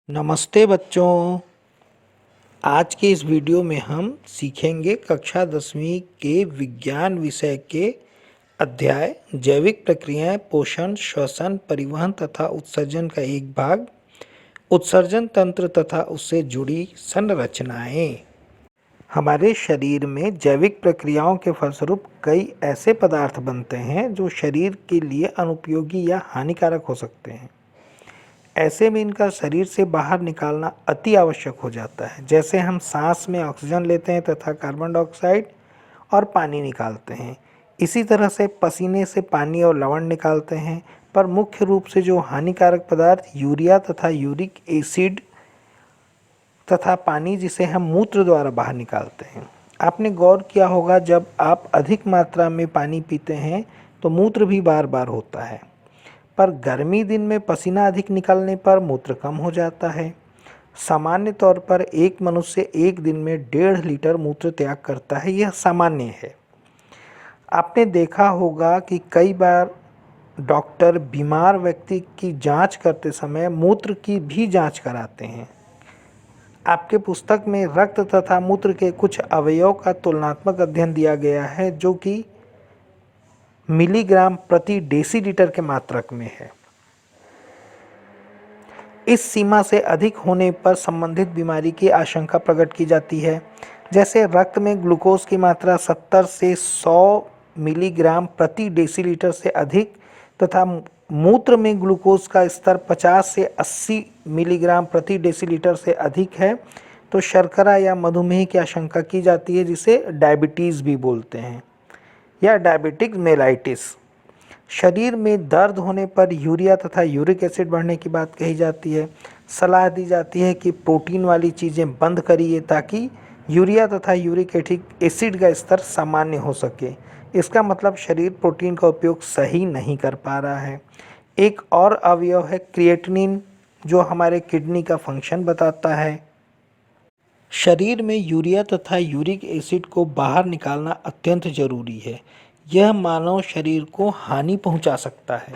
नमस्ते बच्चों। आज के इस वीडियो में हम सीखेंगे कक्षा 10वीं के विज्ञान विषय के अध्याय जैविक प्रक्रियाएं, पोषण, श्वसन, परिवहन तथा उत्सर्जन का एक भाग, उत्सर्जन तंत्र तथा उससे जुड़ी संरचनाएं। हमारे शरीर में जैविक प्रक्रियाओं के फलस्वरूप कई ऐसे पदार्थ बनते हैं जो शरीर के लिए अनुपयोगी या हानिकारक हो सकते हैं। ऐसे में इनका शरीर से बाहर निकालना अति आवश्यक हो जाता है। जैसे हम सांस में ऑक्सीजन लेते हैं तथा कार्बन डाइऑक्साइड और पानी निकालते हैं, इसी तरह से पसीने से पानी और लवण निकालते हैं। पर मुख्य रूप से जो हानिकारक पदार्थ यूरिया तथा यूरिक एसिड तथा पानी, जिसे हम मूत्र द्वारा बाहर निकालते हैं। आपने गौर किया होगा, जब आप अधिक मात्रा में पानी पीते हैं तो मूत्र भी बार बार होता है, पर गर्मी दिन में पसीना अधिक निकलने पर मूत्र कम हो जाता है। सामान्य तौर पर एक मनुष्य एक दिन में 1.5 लीटर मूत्र त्याग करता है, यह सामान्य है। आपने देखा होगा कि कई बार डॉक्टर बीमार व्यक्ति की जांच करते समय मूत्र की भी जांच कराते हैं। आपके पुस्तक में रक्त तथा मूत्र के कुछ अवयवों का तुलनात्मक अध्ययन दिया गया है, जो कि मिलीग्राम प्रति डेसीलीटर के मात्रक में है। इस सीमा से अधिक होने पर संबंधित बीमारी की आशंका प्रकट की जाती है। जैसे रक्त में ग्लूकोज की मात्रा 70 से 100 मिलीग्राम प्रति डेसीलीटर से अधिक तथा मूत्र में ग्लूकोज का स्तर 50 से 80 मिलीग्राम प्रति डेसीलीटर से अधिक है तो शर्करा या मधुमेह की आशंका की जाती है, जिसे डायबिटीज़ भी बोलते हैं या डायबिटिक मेलाइटिस। शरीर में दर्द होने पर यूरिया तथा यूरिक एसिड बढ़ने की बात कही जाती है। सलाह दी जाती है कि प्रोटीन वाली चीज़ें बंद करिए ताकि यूरिया तथा यूरिक एसिड का स्तर सामान्य हो सके। इसका मतलब शरीर प्रोटीन का उपयोग सही नहीं कर पा रहा है। एक और अवयव है क्रिएटिनिन, जो हमारे किडनी का फंक्शन बताता है। शरीर में यूरिया तथा यूरिक एसिड को बाहर निकालना अत्यंत जरूरी है। यह मानव शरीर को हानि पहुंचा सकता है।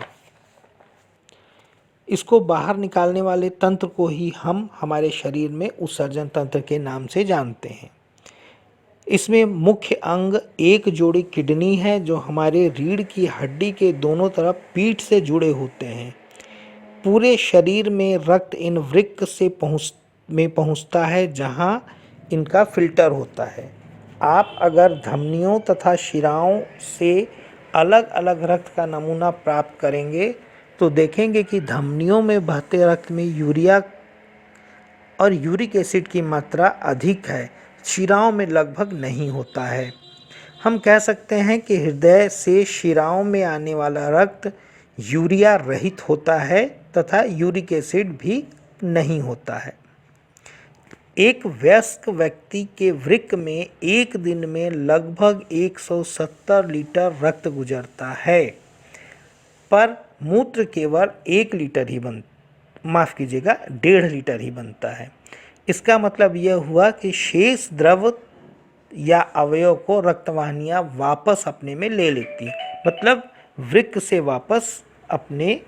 इसको बाहर निकालने वाले तंत्र को ही हम हमारे शरीर में उत्सर्जन तंत्र के नाम से जानते हैं। इसमें मुख्य अंग एक जोड़ी किडनी है, जो हमारे रीढ़ की हड्डी के दोनों तरफ पीठ से जुड़े होते हैं। पूरे शरीर में रक्त इन वृक्क से पहुंचता है, जहां इनका फिल्टर होता है। आप अगर धमनियों तथा शिराओं से अलग अलग रक्त का नमूना प्राप्त करेंगे तो देखेंगे कि धमनियों में बहते रक्त में यूरिया और यूरिक एसिड की मात्रा अधिक है, शिराओं में लगभग नहीं होता है। हम कह सकते हैं कि हृदय से शिराओं में आने वाला रक्त यूरिया रहित होता है तथा यूरिक एसिड भी नहीं होता है। एक वयस्क व्यक्ति के वृक्क में एक दिन में लगभग 170 लीटर रक्त गुजरता है, पर मूत्र केवल 1 लीटर ही 1.5 लीटर ही बनता है। इसका मतलब यह हुआ कि शेष द्रव या अवयव को रक्तवाहिनियां वापस अपने में ले लेती हैं, मतलब वृक्क से वापस अपने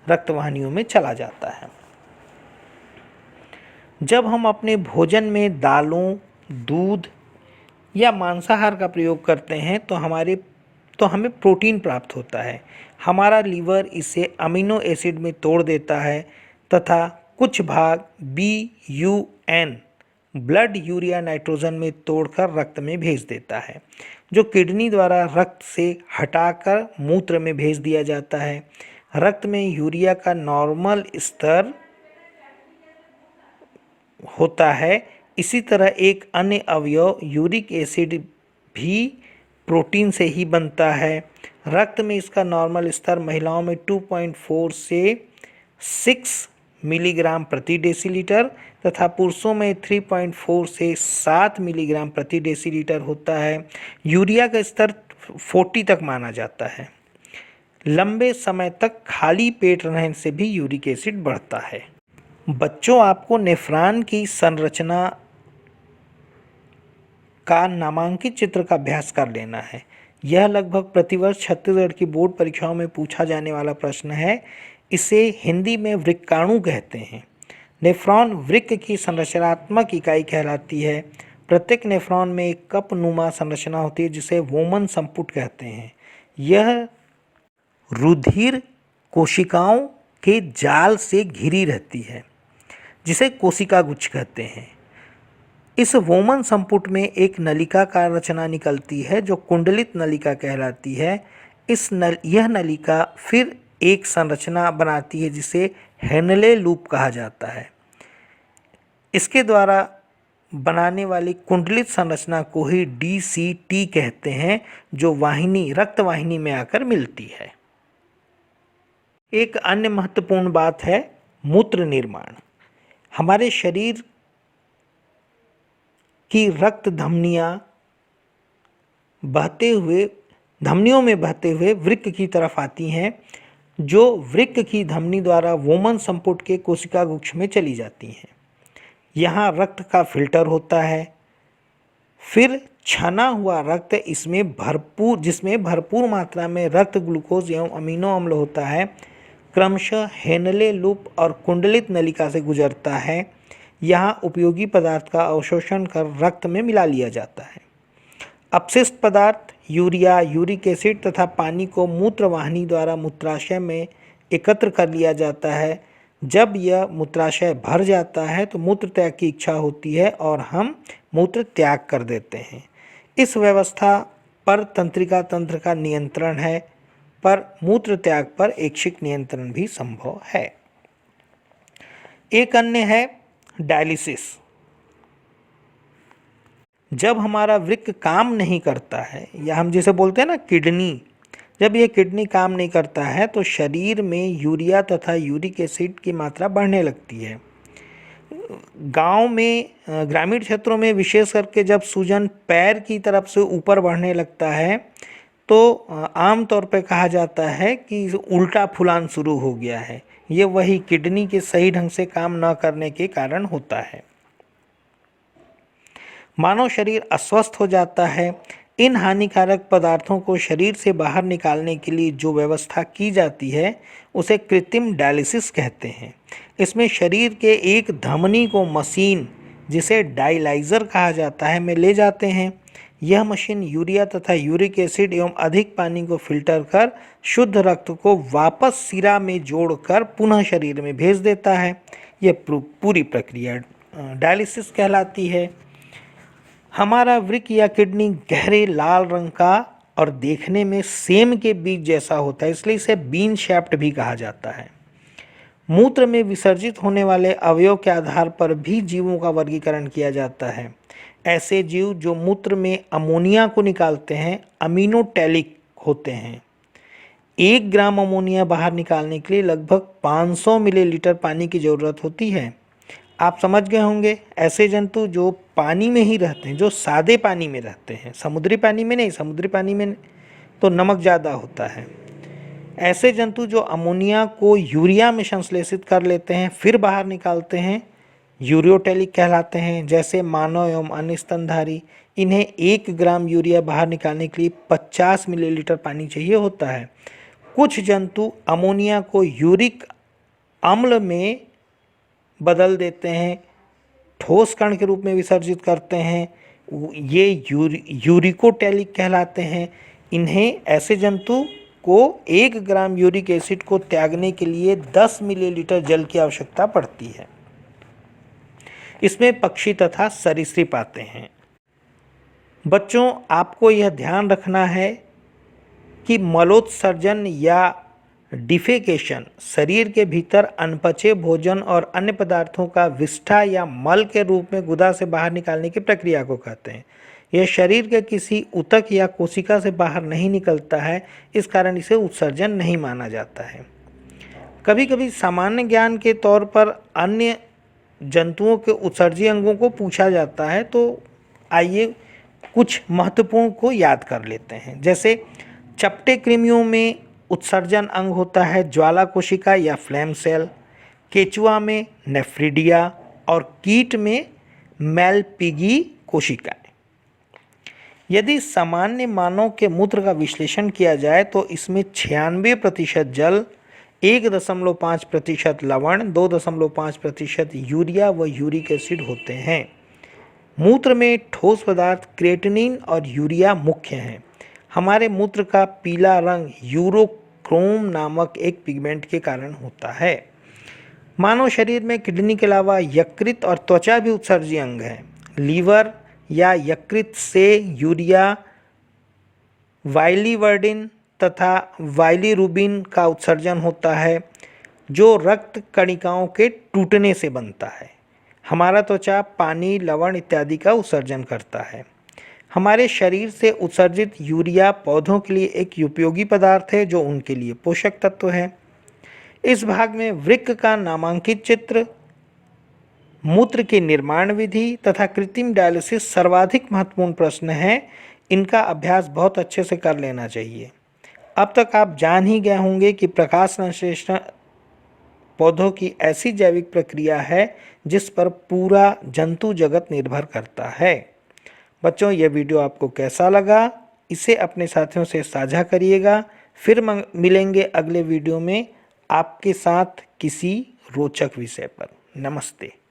रक्तवाहिनियों में चला जाता है। जब हम अपने भोजन में दालों, दूध या मांसाहार का प्रयोग करते हैं तो हमें प्रोटीन प्राप्त होता है। हमारा लीवर इसे अमीनो एसिड में तोड़ देता है तथा कुछ भाग BUN ब्लड यूरिया नाइट्रोजन में तोड़कर रक्त में भेज देता है, जो किडनी द्वारा रक्त से हटाकर मूत्र में भेज दिया जाता है। रक्त में यूरिया का नॉर्मल स्तर होता है। इसी तरह एक अन्य अवयव यूरिक एसिड भी प्रोटीन से ही बनता है। रक्त में इसका नॉर्मल स्तर महिलाओं में 2.4 से 6 मिलीग्राम प्रति डेसीलीटर तथा पुरुषों में 3.4 से 7 मिलीग्राम प्रति डेसीलीटर होता है। यूरिया का स्तर 40 तक माना जाता है। लंबे समय तक खाली पेट रहने से भी यूरिक एसिड बढ़ता है। बच्चों, आपको नेफ्रॉन की संरचना का नामांकित चित्र का अभ्यास कर लेना है। यह लगभग प्रतिवर्ष छत्तीसगढ़ की बोर्ड परीक्षाओं में पूछा जाने वाला प्रश्न है। इसे हिंदी में वृक्काणु कहते हैं। नेफ्रॉन वृक्क की संरचनात्मक इकाई कहलाती है। प्रत्येक नेफ्रॉन में एक कप नुमा संरचना होती है जिसे वोमन संपुट कहते हैं। यह रुधिर कोशिकाओं के जाल से घिरी रहती है जिसे कोशिका गुच्छ कहते हैं। इस वोमन संपुट में एक नलिकाकार रचना निकलती है जो कुंडलित नलिका कहलाती है। यह नलिका फिर एक संरचना बनाती है जिसे हेनले लूप कहा जाता है। इसके द्वारा बनाने वाली कुंडलित संरचना को ही DCT कहते हैं जो रक्त वाहिनी में आकर मिलती है। एक अन्य महत्वपूर्ण बात है मूत्र निर्माण। हमारे शरीर की रक्त धमनियों में बहते हुए वृक्क की तरफ आती हैं जो वृक्क की धमनी द्वारा वोमन संपुट के कोशिका गुच्छ में चली जाती हैं। यहाँ रक्त का फिल्टर होता है। फिर छना हुआ रक्त जिसमें भरपूर मात्रा में रक्त ग्लूकोज एवं अमीनो अम्ल होता है क्रमशः हेनले लूप और कुंडलित नलिका से गुजरता है। यहाँ उपयोगी पदार्थ का अवशोषण कर रक्त में मिला लिया जाता है। अपशिष्ट पदार्थ यूरिया, यूरिक एसिड तथा पानी को मूत्रवाहिनी द्वारा मूत्राशय में एकत्र कर लिया जाता है। जब यह मूत्राशय भर जाता है तो मूत्र त्याग की इच्छा होती है और हम मूत्र त्याग कर देते हैं। इस व्यवस्था पर तंत्रिका तंत्र का नियंत्रण है, पर मूत्र त्याग पर ऐच्छिक नियंत्रण भी संभव है। एक अन्य है डायलिसिस। जब हमारा वृक्क काम नहीं करता है या हम जिसे बोलते हैं ना किडनी, जब यह किडनी काम नहीं करता है तो शरीर में यूरिया तथा यूरिक एसिड की मात्रा बढ़ने लगती है। गांव में ग्रामीण क्षेत्रों में विशेष करके जब सूजन पैर की तरफ से ऊपर बढ़ने लगता है तो आम तौर पे कहा जाता है कि उल्टा फुलान शुरू हो गया है। ये वही किडनी के सही ढंग से काम न करने के कारण होता है। मानव शरीर अस्वस्थ हो जाता है। इन हानिकारक पदार्थों को शरीर से बाहर निकालने के लिए जो व्यवस्था की जाती है उसे कृत्रिम डायलिसिस कहते हैं। इसमें शरीर के एक धमनी को मशीन जिसे डायलाइजर कहा जाता है में ले जाते हैं। यह मशीन यूरिया तथा यूरिक एसिड एवं अधिक पानी को फिल्टर कर शुद्ध रक्त को वापस सिरा में जोड़कर पुनः शरीर में भेज देता है। यह पूरी प्रक्रिया डायलिसिस कहलाती है। हमारा वृक्क या किडनी गहरे लाल रंग का और देखने में सेम के बीज जैसा होता है, इसलिए इसे बीन शेप्ड भी कहा जाता है। मूत्र में विसर्जित होने वाले अवयव के आधार पर भी जीवों का वर्गीकरण किया जाता है। ऐसे जीव जो मूत्र में अमोनिया को निकालते हैं अमीनोटैलिक होते हैं। 1 ग्राम अमोनिया बाहर निकालने के लिए लगभग 500 मिलीलीटर पानी की ज़रूरत होती है। आप समझ गए होंगे, ऐसे जंतु जो पानी में ही रहते हैं, जो सादे पानी में रहते हैं, समुद्री पानी में नहीं, समुद्री पानी में तो नमक ज़्यादा होता है। ऐसे जंतु जो अमोनिया को यूरिया में संश्लेषित कर लेते हैं फिर बाहर निकालते हैं यूरियोटैलिक कहलाते हैं। जैसे मानव एवं अन्य स्तनधारी, इन्हें 1 ग्राम यूरिया बाहर निकालने के लिए 50 मिलीलीटर पानी चाहिए होता है। कुछ जंतु अमोनिया को यूरिक अम्ल में बदल देते हैं, ठोस कण के रूप में विसर्जित करते हैं, ये यूरिकोटैलिक कहलाते हैं। इन्हें ऐसे जंतु को 1 ग्राम यूरिक एसिड को त्यागने के लिए 10 मिलीलीटर जल की आवश्यकता पड़ती है। इसमें पक्षी तथा सरीसृप आते हैं। बच्चों, आपको यह ध्यान रखना है कि मलोत्सर्जन या डिफेकेशन शरीर के भीतर अनपचे भोजन और अन्य पदार्थों का विष्ठा या मल के रूप में गुदा से बाहर निकालने की प्रक्रिया को कहते हैं। यह शरीर के किसी ऊतक या कोशिका से बाहर नहीं निकलता है, इस कारण इसे उत्सर्जन नहीं माना जाता है। कभी कभी सामान्य ज्ञान के तौर पर अन्य जंतुओं के उत्सर्जी अंगों को पूछा जाता है, तो आइए कुछ महत्वपूर्ण को याद कर लेते हैं। जैसे चपटे कृमियों में उत्सर्जन अंग होता है ज्वाला कोशिका या फ्लेम सेल, केचुआ में नेफ्रिडिया और कीट में मेलपिगी कोशिकाएं। यदि सामान्य मानव के मूत्र का विश्लेषण किया जाए तो इसमें 96% जल 1.5% लवण, 2.5% यूरिया व यूरिक एसिड होते हैं। मूत्र में ठोस पदार्थ क्रेटिनिन और यूरिया मुख्य हैं। हमारे मूत्र का पीला रंग यूरोक्रोम नामक एक पिगमेंट के कारण होता है। मानव शरीर में किडनी के अलावा यकृत और त्वचा भी उत्सर्जी अंग है। लीवर या यकृत से यूरिया, वाइलिवर्डिन तथा वाइलिरुबिन का उत्सर्जन होता है, जो रक्त कणिकाओं के टूटने से बनता है। हमारा त्वचा पानी, लवण इत्यादि का उत्सर्जन करता है। हमारे शरीर से उत्सर्जित यूरिया पौधों के लिए एक उपयोगी पदार्थ है, जो उनके लिए पोषक तत्व है। इस भाग में वृक्क का नामांकित चित्र, मूत्र की निर्माण विधि तथा कृत्रिम डायलिसिस सर्वाधिक महत्वपूर्ण प्रश्न है। इनका अभ्यास बहुत अच्छे से कर लेना चाहिए। अब तक आप जान ही गए होंगे कि प्रकाश संश्लेषण पौधों की ऐसी जैविक प्रक्रिया है जिस पर पूरा जंतु जगत निर्भर करता है। बच्चों, यह वीडियो आपको कैसा लगा, इसे अपने साथियों से साझा करिएगा। फिर मिलेंगे अगले वीडियो में आपके साथ किसी रोचक विषय पर। नमस्ते।